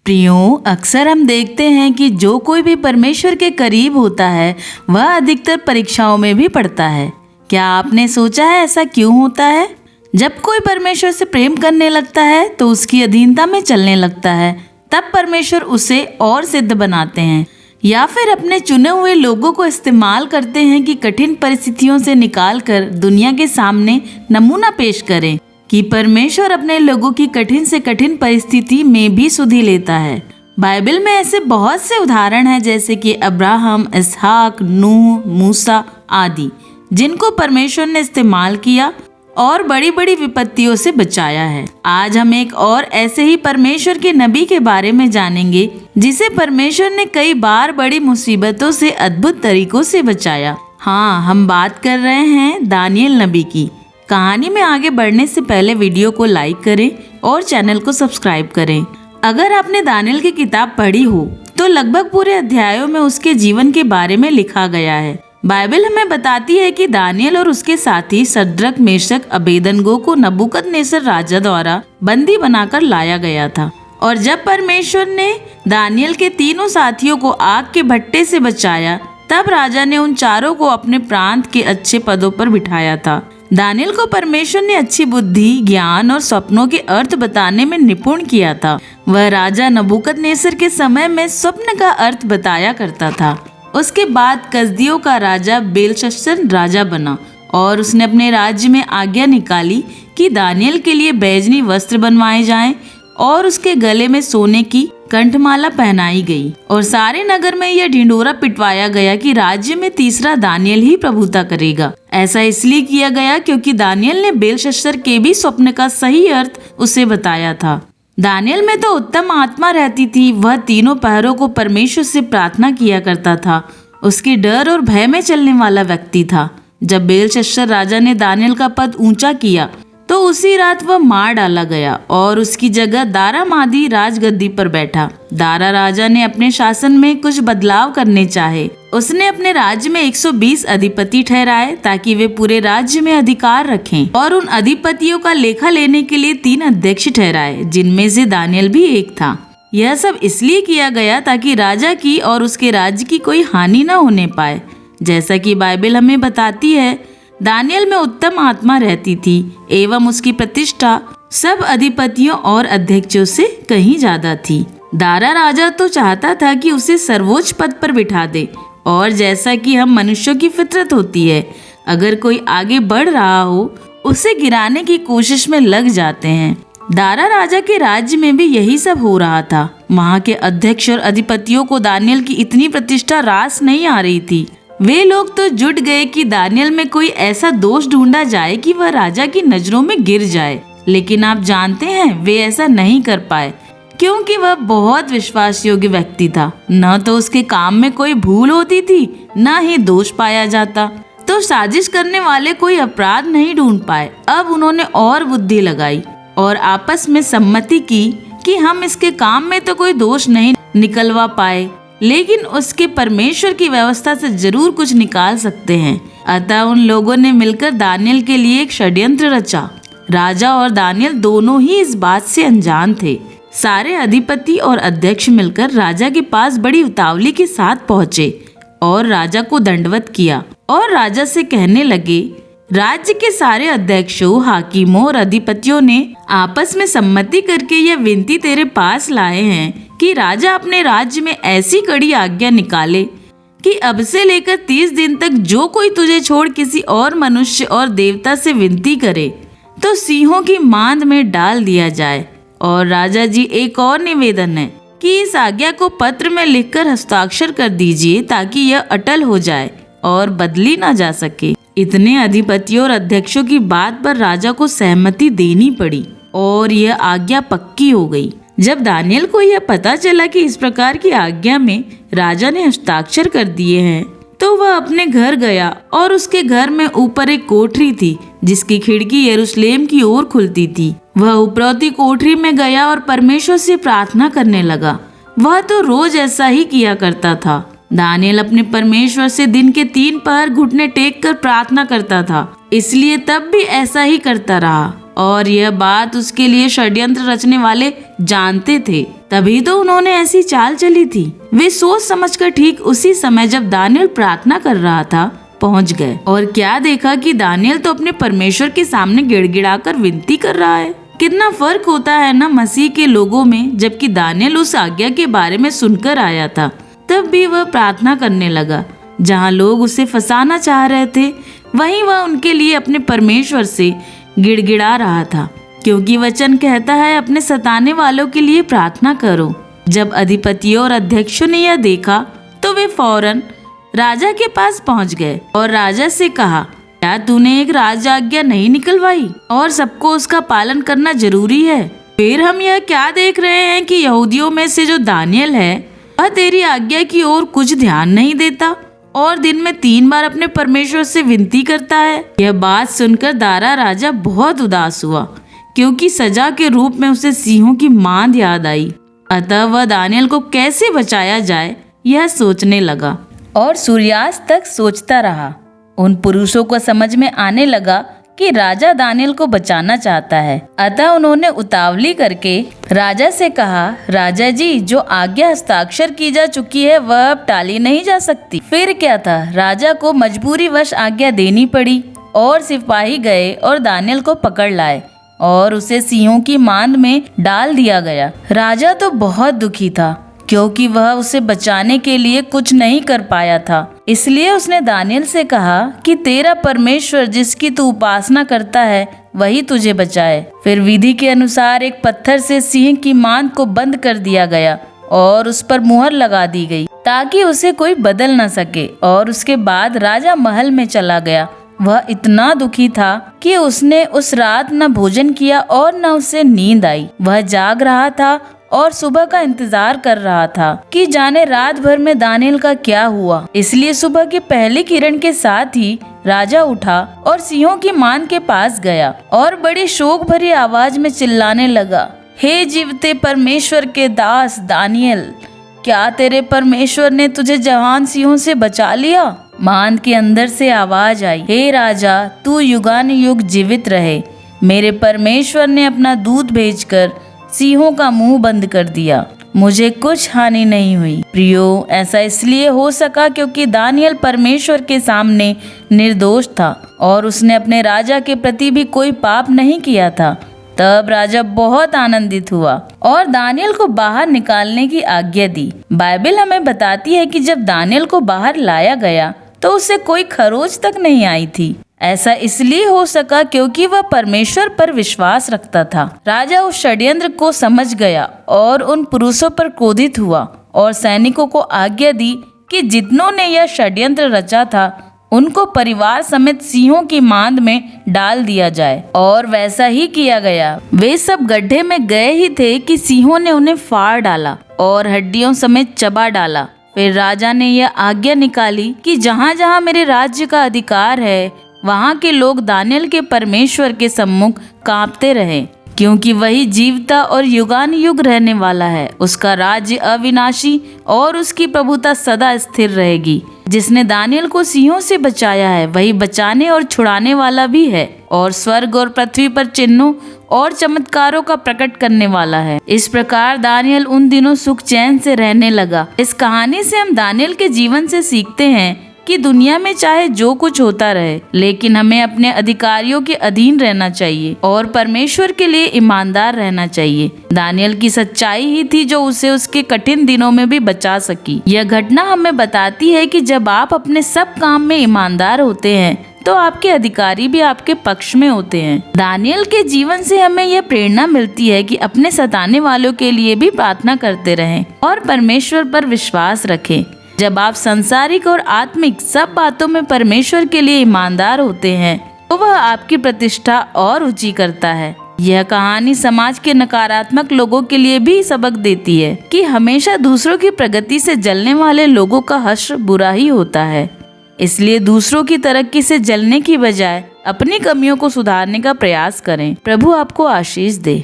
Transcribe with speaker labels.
Speaker 1: प्रियों, अक्सर हम देखते हैं कि जो कोई भी परमेश्वर के करीब होता है वह अधिकतर परीक्षाओं में भी पड़ता है। क्या आपने सोचा है ऐसा क्यों होता है? जब कोई परमेश्वर से प्रेम करने लगता है तो उसकी अधीनता में चलने लगता है, तब परमेश्वर उसे और सिद्ध बनाते हैं या फिर अपने चुने हुए लोगों को इस्तेमाल करते हैं कि कठिन परिस्थितियों से निकाल कर दुनिया के सामने नमूना पेश करें कि परमेश्वर अपने लोगों की कठिन से कठिन परिस्थिति में भी सुधि लेता है। बाइबल में ऐसे बहुत से उदाहरण हैं, जैसे कि अब्राहम, इसहाक, नूह, मूसा आदि, जिनको परमेश्वर ने इस्तेमाल किया और बड़ी बड़ी विपत्तियों से बचाया है। आज हम एक और ऐसे ही परमेश्वर के नबी के बारे में जानेंगे जिसे परमेश्वर ने कई बार बड़ी मुसीबतों से अद्भुत तरीकों से बचाया। हाँ, हम बात कर रहे हैं दानियल नबी की। कहानी में आगे बढ़ने से पहले वीडियो को लाइक करें और चैनल को सब्सक्राइब करें। अगर आपने दानियल की किताब पढ़ी हो तो लगभग पूरे अध्यायों में उसके जीवन के बारे में लिखा गया है। बाइबल हमें बताती है कि दानियल और उसके साथी सद्रक, मेशक, अबेदनगो को नबूकदनेस्सर राजा द्वारा बंदी बनाकर लाया गया था। और जब परमेश्वर ने दानियल के तीनों साथियों को आग के भट्टे से बचाया, तब राजा ने उन चारों को अपने प्रांत के अच्छे पदों पर बिठाया था। दानियल को परमेश्वर ने अच्छी बुद्धि, ज्ञान और सपनों के अर्थ बताने में निपुण किया था। वह राजा नबूकदनेस्सर के समय में स्वप्न का अर्थ बताया करता था। उसके बाद कसदियों का राजा बेलशस्सर राजा बना और उसने अपने राज्य में आज्ञा निकाली कि दानियल के लिए बैजनी वस्त्र बनवाए जाएं और उसके गले में सोने की कंठमाला पहनाई गई। और सारे नगर में यह ढिंढोरा पिटवाया गया कि राज्य में तीसरा दानियल ही प्रभुता करेगा। ऐसा इसलिए किया गया क्योंकि दानियल ने बेलशस्सर के भी स्वप्न का सही अर्थ उसे बताया था। दानियल में तो उत्तम आत्मा रहती थी। वह तीनों पहरों को परमेश्वर से प्रार्थना किया करता था। उसकी डर और भय में चलने वाला व्यक्ति था। जब बेलशस्सर राजा ने दानियल का पद ऊंचा किया तो उसी रात वह मार डाला गया और उसकी जगह दारा मादी राजगद्दी पर बैठा। दारा राजा ने अपने शासन में कुछ बदलाव करने चाहे। उसने अपने राज्य में 120 अधिपति ठहराए ताकि वे पूरे राज्य में अधिकार रखें, और उन अधिपतियों का लेखा लेने के लिए 3 अध्यक्ष ठहराए, जिनमें से दानियल भी एक था। यह सब इसलिए किया गया ताकि राजा की और उसके राज्य की कोई हानि न होने पाए। जैसा कि बाइबल हमें बताती है, दानियल में उत्तम आत्मा रहती थी एवं उसकी प्रतिष्ठा सब अधिपतियों और अध्यक्षों से कहीं ज्यादा थी। दारा राजा तो चाहता था कि उसे सर्वोच्च पद पर बिठा दे, और जैसा कि हम मनुष्यों की फितरत होती है, अगर कोई आगे बढ़ रहा हो उसे गिराने की कोशिश में लग जाते हैं। दारा राजा के राज्य में भी यही सब हो रहा था। वहाँ के अध्यक्ष और अधिपतियों को दानियल की इतनी प्रतिष्ठा रास नहीं आ रही थी। वे लोग तो जुट गए कि दानियल में कोई ऐसा दोष ढूंढा जाए कि वह राजा की नजरों में गिर जाए। लेकिन आप जानते हैं, वे ऐसा नहीं कर पाए क्योंकि वह बहुत विश्वास योग्य व्यक्ति था। न तो उसके काम में कोई भूल होती थी, न ही दोष पाया जाता। तो साजिश करने वाले कोई अपराध नहीं ढूंढ पाए। अब उन्होंने और बुद्धि लगाई और आपस में सम्मति की कि हम इसके काम में तो कोई दोष नहीं निकलवा पाए, लेकिन उसके परमेश्वर की व्यवस्था से जरूर कुछ निकाल सकते हैं। अतः उन लोगों ने मिलकर दानियल के लिए एक षड्यंत्र रचा। राजा और दानियल दोनों ही इस बात से अनजान थे। सारे अधिपति और अध्यक्ष मिलकर राजा के पास बड़ी उतावली के साथ पहुंचे और राजा को दंडवत किया और राजा से कहने लगे, राज्य के सारे अध्यक्षों, हाकिमों और अधिपतियों ने आपस में सम्मति करके यह विनती तेरे पास लाए हैं कि राजा अपने राज्य में ऐसी कड़ी आज्ञा निकाले कि अब से लेकर 30 दिन तक जो कोई तुझे छोड़ किसी और मनुष्य और देवता से विनती करे तो सिंहों की मांद में डाल दिया जाए। और राजा जी, एक और निवेदन है कि इस आज्ञा को पत्र में लिखकर हस्ताक्षर कर दीजिए ताकि यह अटल हो जाए और बदली ना जा सके। इतने अधिपतियों और अध्यक्षों की बात पर राजा को सहमति देनी पड़ी और यह आज्ञा पक्की हो गई। जब दानियल को यह पता चला कि इस प्रकार की आज्ञा में राजा ने हस्ताक्षर कर दिए हैं, तो वह अपने घर गया और उसके घर में ऊपर एक कोठरी थी जिसकी खिड़की यरूशलेम की ओर खुलती थी। वह उपरौती कोठरी में गया और परमेश्वर से प्रार्थना करने लगा। वह तो रोज ऐसा ही किया करता था। दानियल अपने परमेश्वर से दिन के 3 पहर घुटने टेक कर प्रार्थना करता था, इसलिए तब भी ऐसा ही करता रहा और यह बात उसके लिए षड्यंत्र रचने वाले जानते थे। तभी तो उन्होंने ऐसी चाल चली थी। वे सोच समझकर ठीक उसी समय जब दानियल प्रार्थना कर रहा था पहुंच गए, और क्या देखा कि दानियल तो अपने परमेश्वर के सामने गिड़गिड़ाकर विनती कर रहा है। कितना फर्क होता है ना मसीह के लोगों में। जबकि दानियल उस आज्ञा के बारे में सुनकर आया था, तब भी वह प्रार्थना करने लगा। जहाँ लोग उसे फंसाना चाह रहे थे, वहीं वह उनके लिए अपने परमेश्वर से गिड़गिड़ा रहा था, क्योंकि वचन कहता है अपने सताने वालों के लिए प्रार्थना करो। जब अधिपतियों और अध्यक्षों ने यह देखा तो वे फौरन राजा के पास पहुंच गए और राजा से कहा, क्या तूने एक राज आज्ञा नहीं निकलवाई और सबको उसका पालन करना जरूरी है? फिर हम यह क्या देख रहे हैं कि यहूदियों में से जो दानियल है वह तेरी आज्ञा की ओर कुछ ध्यान नहीं देता और दिन में 3 बार अपने परमेश्वर से विनती करता है। यह बात सुनकर दारा राजा बहुत उदास हुआ, क्योंकि सजा के रूप में उसे सिंहों की मांद याद आई। अतः वह दानियल को कैसे बचाया जाए यह सोचने लगा और सूर्यास्त तक सोचता रहा। उन पुरुषों को समझ में आने लगा कि राजा दानियल को बचाना चाहता है। अतः उन्होंने उतावली करके राजा से कहा, राजा जी, जो आज्ञा हस्ताक्षर की जा चुकी है वह अब टाली नहीं जा सकती। फिर क्या था, राजा को मजबूरीवश आज्ञा देनी पड़ी और सिपाही गए और दानियल को पकड़ लाए और उसे सिंहों की मांद में डाल दिया गया। राजा तो बहुत दुखी था, क्योंकि वह उसे बचाने के लिए कुछ नहीं कर पाया था। इसलिए उसने दानियल से कहा कि तेरा परमेश्वर जिसकी तू उपासना करता है वही तुझे बचाए। फिर विधि के अनुसार एक पत्थर से सिंह की मांद को बंद कर दिया गया और उस पर मुहर लगा दी गई, ताकि उसे कोई बदल न सके। और उसके बाद राजा महल में चला गया। वह इतना दुखी था कि उसने उस रात न भोजन किया और न उसे नींद आई। वह जाग रहा था और सुबह का इंतजार कर रहा था कि जाने रात भर में दानियल का क्या हुआ। इसलिए सुबह की पहली किरण के साथ ही राजा उठा और सिंहों की मांद के पास गया और बड़ी शोक भरी आवाज में चिल्लाने लगा, हे जीवते परमेश्वर के दास दानियल, क्या तेरे परमेश्वर ने तुझे जवान सिंहों से बचा लिया? मांद के अंदर से आवाज आई, हे राजा, तू युगानुयुग जीवित रहे। मेरे परमेश्वर ने अपना दूत भेजकर सिंहों का मुंह बंद कर दिया। मुझे कुछ हानि नहीं हुई। प्रियो, ऐसा इसलिए हो सका क्योंकि दानियल परमेश्वर के सामने निर्दोष था और उसने अपने राजा के प्रति भी कोई पाप नहीं किया था। तब राजा बहुत आनंदित हुआ और दानियल को बाहर निकालने की आज्ञा दी। बाइबल हमें बताती है कि जब दानियल को बाहर लाया गया तो उसे कोई खरोच तक नहीं आई थी। ऐसा इसलिए हो सका क्योंकि वह परमेश्वर पर विश्वास रखता था। राजा उस षड्यंत्र को समझ गया और उन पुरुषों पर क्रोधित हुआ और सैनिकों को आज्ञा दी कि जितनों ने यह षड्यंत्र रचा था उनको परिवार समेत सिंहों की मांद में डाल दिया जाए। और वैसा ही किया गया। वे सब गड्ढे में गए ही थे कि सिंहों ने उन्हें फाड़ डाला और हड्डियों समेत चबा डाला। फिर राजा ने यह आज्ञा निकाली कि जहाँ जहाँ मेरे राज्य का अधिकार है वहाँ के लोग दानियल के परमेश्वर के सम्मुख कांपते रहें, क्योंकि वही जीवता और युगानुयुग रहने वाला है। उसका राज्य अविनाशी और उसकी प्रभुता सदा स्थिर रहेगी। जिसने दानियल को सिंहों से बचाया है वही बचाने और छुड़ाने वाला भी है और स्वर्ग और पृथ्वी पर चिन्हों और चमत्कारों का प्रकट करने वाला है। इस प्रकार दानियल उन दिनों सुख चैन से रहने लगा। इस कहानी से हम दानियल के जीवन से सीखते हैं कि दुनिया में चाहे जो कुछ होता रहे, लेकिन हमें अपने अधिकारियों के अधीन रहना चाहिए और परमेश्वर के लिए ईमानदार रहना चाहिए। दानियल की सच्चाई ही थी जो उसे उसके कठिन दिनों में भी बचा सकी। यह घटना हमें बताती है कि जब आप अपने सब काम में ईमानदार होते हैं तो आपके अधिकारी भी आपके पक्ष में होते हैं। दानियल के जीवन से हमें यह प्रेरणा मिलती है कि अपने सताने वालों के लिए भी प्रार्थना करते रहें और परमेश्वर पर विश्वास रखें। जब आप सांसारिक और आत्मिक सब बातों में परमेश्वर के लिए ईमानदार होते हैं तो वह आपकी प्रतिष्ठा और ऊंची करता है। यह कहानी समाज के नकारात्मक लोगों के लिए भी सबक देती है कि हमेशा दूसरों की प्रगति से जलने वाले लोगों का हश्र बुरा ही होता है। इसलिए दूसरों की तरक्की से जलने की बजाय अपनी कमियों को सुधारने का प्रयास करें। प्रभु आपको आशीष दे।